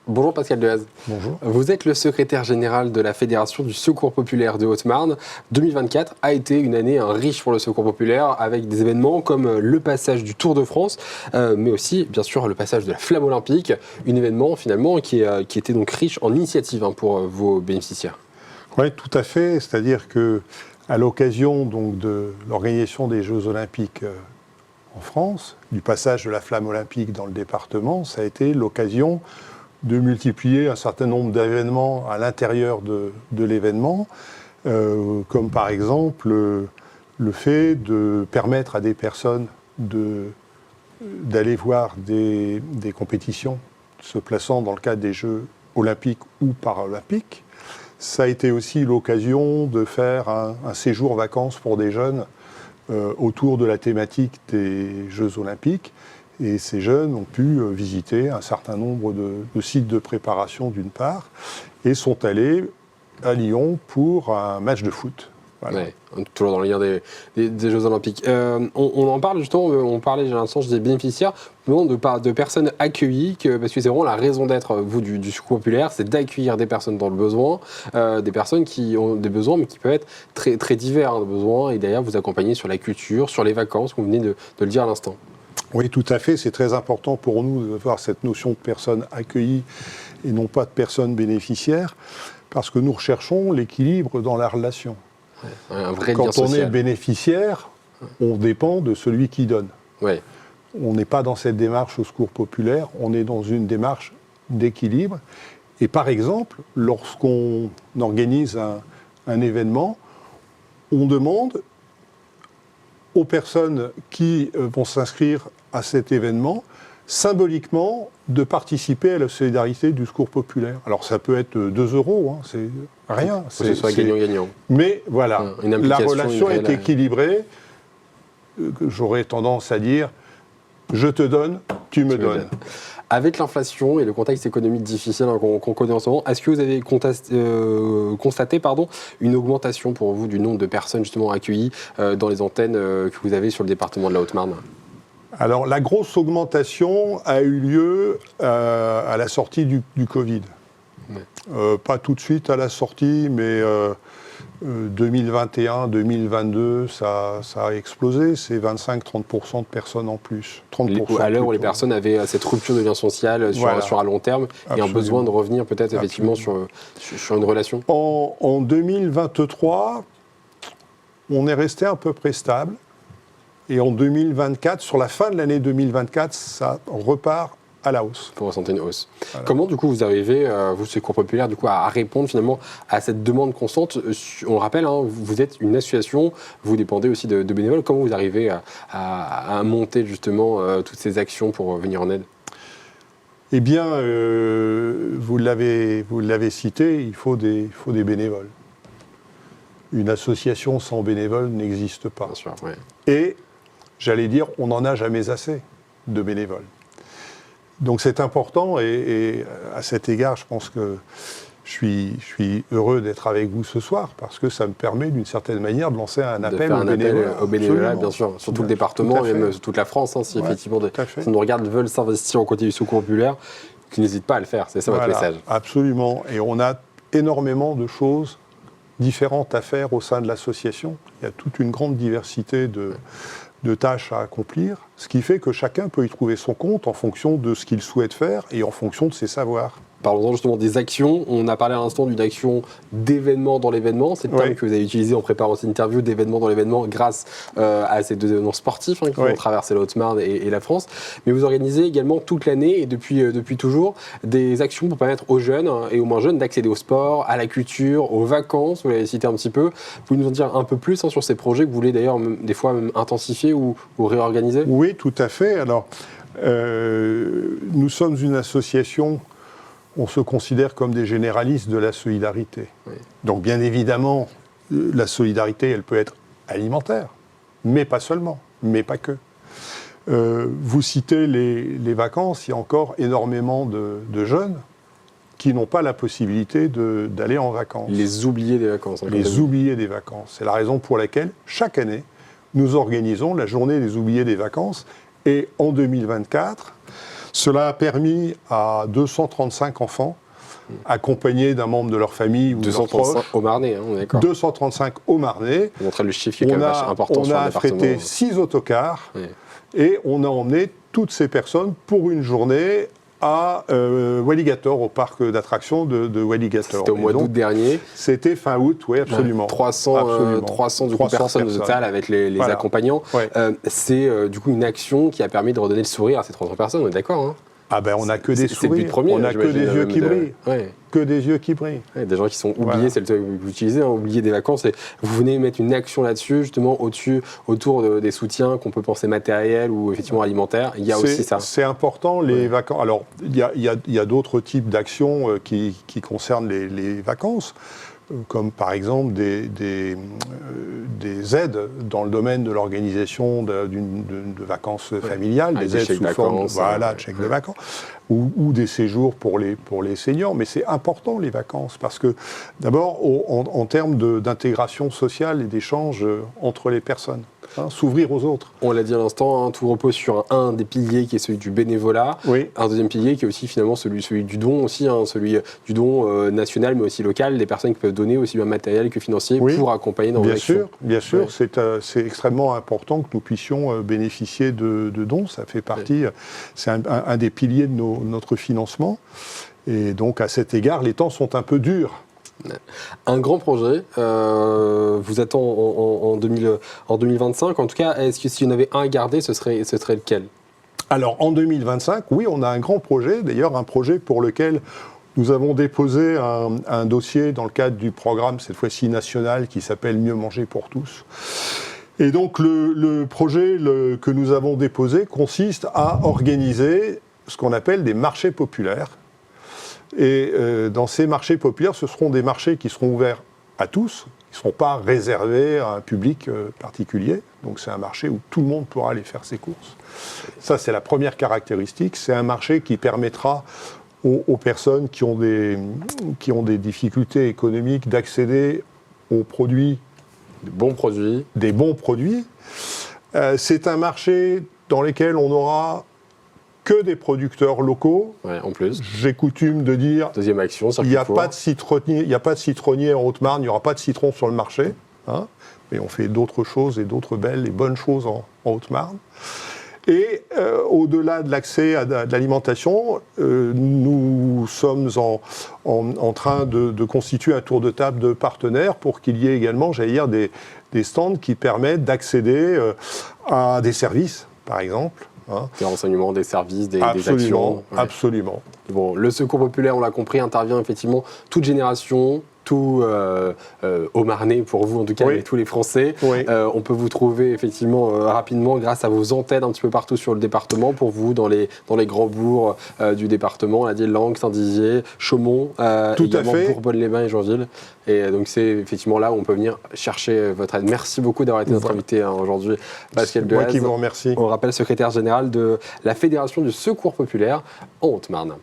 Bonjour Pascal Dehaze. Bonjour. Vous êtes le secrétaire général de la Fédération du Secours Populaire de Haute-Marne. 2024 a été une année riche pour le Secours Populaire avec des événements comme le passage du Tour de France, mais aussi bien sûr le passage de la Flamme Olympique, un événement finalement qui était donc riche en initiatives pour vos bénéficiaires. Oui, tout à fait. C'est-à-dire que à l'occasion donc de l'organisation des Jeux Olympiques en France, du passage de la Flamme Olympique dans le département, ça a été l'occasion de multiplier un certain nombre d'événements à l'intérieur de l'événement, comme par exemple le fait de permettre à des personnes d'aller voir des compétitions se plaçant dans le cadre des Jeux olympiques ou paralympiques. Ça a été aussi l'occasion de faire un séjour vacances pour des jeunes autour de la thématique des Jeux olympiques. Et ces jeunes ont pu visiter un certain nombre de sites de préparation d'une part, et sont allés à Lyon pour un match de foot. Voilà. Ouais, toujours dans le lien des Jeux Olympiques. On en parle justement, on parlait, j'ai l'impression, des bénéficiaires, de personnes accueillies, parce que c'est vraiment la raison d'être, vous, du Secours Populaire, c'est d'accueillir des personnes dans le besoin, des personnes qui ont des besoins, mais qui peuvent être très, très divers, de besoins, et d'ailleurs vous accompagner sur la culture, sur les vacances, comme vous venez de le dire à l'instant. Oui, tout à fait. C'est très important pour nous d'avoir cette notion de personnes accueillies et non pas de personnes bénéficiaires, parce que nous recherchons l'équilibre dans la relation. Ouais, un vrai lien Quand on social. est bénéficiaire, on dépend de celui qui donne. Ouais. On n'est pas dans cette démarche au Secours Populaire, on est dans une démarche d'équilibre. Et par exemple, lorsqu'on organise un événement, on demande aux personnes qui vont s'inscrire à cet événement, symboliquement, de participer à la solidarité du Secours Populaire. Alors ça peut être 2 €, hein, c'est rien. Que ce soit gagnant-gagnant. Mais voilà, la relation est équilibrée. J'aurais tendance à dire, je te donne, tu me donnes. Avec l'inflation et le contexte économique difficile qu'on connaît en ce moment, est-ce que vous avez constaté une augmentation pour vous du nombre de personnes justement accueillies dans les antennes que vous avez sur le département de la Haute-Marne ? Alors la grosse augmentation a eu lieu à la sortie du Covid. Ouais. Pas tout de suite à la sortie, mais 2021, 2022, ça a explosé. C'est 25-30% de personnes en plus. 30% à l'heure où les personnes avaient cette rupture de lien social sur à long terme. Absolument. Et un besoin de revenir peut-être effectivement sur une relation. En 2023, on est resté à peu près stable. Et en 2024, sur la fin de l'année 2024, ça repart à la hausse. Vous ressentez une hausse. Voilà. Comment, du coup, vous arrivez, vous, Secours Populaire, du coup, à répondre finalement à cette demande constante ? On le rappelle, hein, vous êtes une association, vous dépendez aussi de bénévoles. Comment vous arrivez à monter justement toutes ces actions pour venir en aide ? Eh bien, vous l'avez cité, il faut des bénévoles. Une association sans bénévoles n'existe pas. Bien sûr, ouais. Et, j'allais dire, on n'en a jamais assez de bénévoles. Donc c'est important et à cet égard, je pense que je suis heureux d'être avec vous ce soir parce que ça me permet d'une certaine manière de lancer un appel au bénévolat, bien sûr, sur tout le département et même toute la France, hein, si effectivement si nous regardent veulent s'investir aux côtés du Secours Populaire, qu'ils n'hésitent pas à le faire, c'est ça votre message. Absolument, et on a énormément de choses différentes à faire au sein de l'association. Il y a toute une grande diversité de tâches à accomplir, ce qui fait que chacun peut y trouver son compte en fonction de ce qu'il souhaite faire et en fonction de ses savoirs. Parlons justement des actions. On a parlé à l'instant d'une action d'événement dans l'événement. C'est le terme que vous avez utilisé en préparant cette interview, d'événement dans l'événement, grâce à ces 2 événements sportifs qui vont traverser la Haute-Marne et la France. Mais vous organisez également toute l'année et depuis toujours des actions pour permettre aux jeunes et aux moins jeunes d'accéder au sport, à la culture, aux vacances. Vous l'avez cité un petit peu. Vous pouvez nous en dire un peu plus sur ces projets que vous voulez d'ailleurs des fois même intensifier ou réorganiser ? Oui, tout à fait. Alors, nous sommes une association. On se considère comme des généralistes de la solidarité. Oui. Donc bien évidemment, la solidarité, elle peut être alimentaire, mais pas seulement, mais pas que. Vous citez les vacances, il y a encore énormément de jeunes qui n'ont pas la possibilité d'aller en vacances. Les oubliés des vacances. Les oubliés des vacances. C'est la raison pour laquelle, chaque année, nous organisons la journée des oubliés des vacances. Et en 2024, Cela a permis à 235 enfants, accompagnés d'un membre de leur famille ou de leurs proches, 235 au Marnais, hein, on est d'accord. 235 au Marnais. Vous montrez le chiffre qui est quand même important sur le département. On a affrété 6 autocars et on a emmené toutes ces personnes pour une journée à Walligator, au parc d'attractions de Walligator. C'était au mois d'août dernier. C'était fin août, oui, absolument. 300 personnes au total avec les accompagnants. Ouais. C'est du coup une action qui a permis de redonner le sourire à ces 300 personnes, on est d'accord, hein? Ah ben on n'a que des sourires, c'est le but premier, on n'a que des yeux qui brillent. Ouais. Que des yeux qui brillent. Ouais, des gens qui sont oubliés, c'est le terme que vous utilisez, hein, oubliés des vacances. Et vous venez mettre une action là-dessus, justement, autour des soutiens qu'on peut penser matériels ou effectivement alimentaires. Il y a aussi ça. C'est important, les vacances. Alors, il y a d'autres types d'actions qui concernent les vacances, comme par exemple des aides dans le domaine de l'organisation de vacances familiales, des aides sous forme de chèques de vacances, ou des séjours pour les seniors. Mais c'est important, les vacances, parce que d'abord, en termes d'intégration sociale et d'échange entre les personnes, s'ouvrir aux autres. On l'a dit à l'instant, tout repose sur un des piliers qui est celui du bénévolat, un deuxième pilier qui est aussi finalement celui du don aussi, celui du don national mais aussi local, des personnes qui peuvent donner aussi bien matériel que financier pour accompagner dans l'action. Bien sûr, c'est extrêmement important que nous puissions bénéficier de dons, ça fait partie, c'est un des piliers de notre financement, et donc à cet égard, les temps sont un peu durs. Un grand projet vous attend en 2025. En tout cas, est-ce que s'il y en avait un à garder, ce serait lequel? Alors, en 2025, oui, on a un grand projet. D'ailleurs, un projet pour lequel nous avons déposé un dossier dans le cadre du programme, cette fois-ci national, qui s'appelle « Mieux manger pour tous ». Et donc, le projet que nous avons déposé consiste à organiser ce qu'on appelle des marchés populaires. Et dans ces marchés populaires, ce seront des marchés qui seront ouverts à tous, qui ne seront pas réservés à un public particulier. Donc c'est un marché où tout le monde pourra aller faire ses courses. Ça, c'est la première caractéristique. C'est un marché qui permettra aux personnes qui ont des difficultés économiques d'accéder aux produits. Des bons produits. C'est un marché dans lequel on aura que des producteurs locaux. Ouais, en plus. J'ai coutume de dire, deuxième action, il n'y a pas de citronnier en Haute-Marne, il n'y aura pas de citron sur le marché, hein, mais on fait d'autres choses et d'autres belles et bonnes choses en Haute-Marne. Et au-delà de l'accès à de l'alimentation, nous sommes en train de constituer un tour de table de partenaires pour qu'il y ait également, j'allais dire, des stands qui permettent d'accéder à des services, par exemple. Des renseignements, des services, des actions. Ouais. Absolument. Bon, le secours populaire, on l'a compris, intervient effectivement toute génération, tout au Marnais pour vous en tout cas, avec tous les Français. On peut vous trouver effectivement rapidement grâce à vos antennes un petit peu partout sur le département pour vous dans les grands bourgs du département, on a dit Langres, Saint-Dizier, Chaumont, également Bourbonne-les-Bains et Joinville. Et donc c'est effectivement là où on peut venir chercher votre aide. Merci beaucoup d'avoir été notre invité aujourd'hui, Pascal Dehaze. Moi qui vous remercie. On rappelle secrétaire général de la Fédération du Secours populaire en Haute-Marne.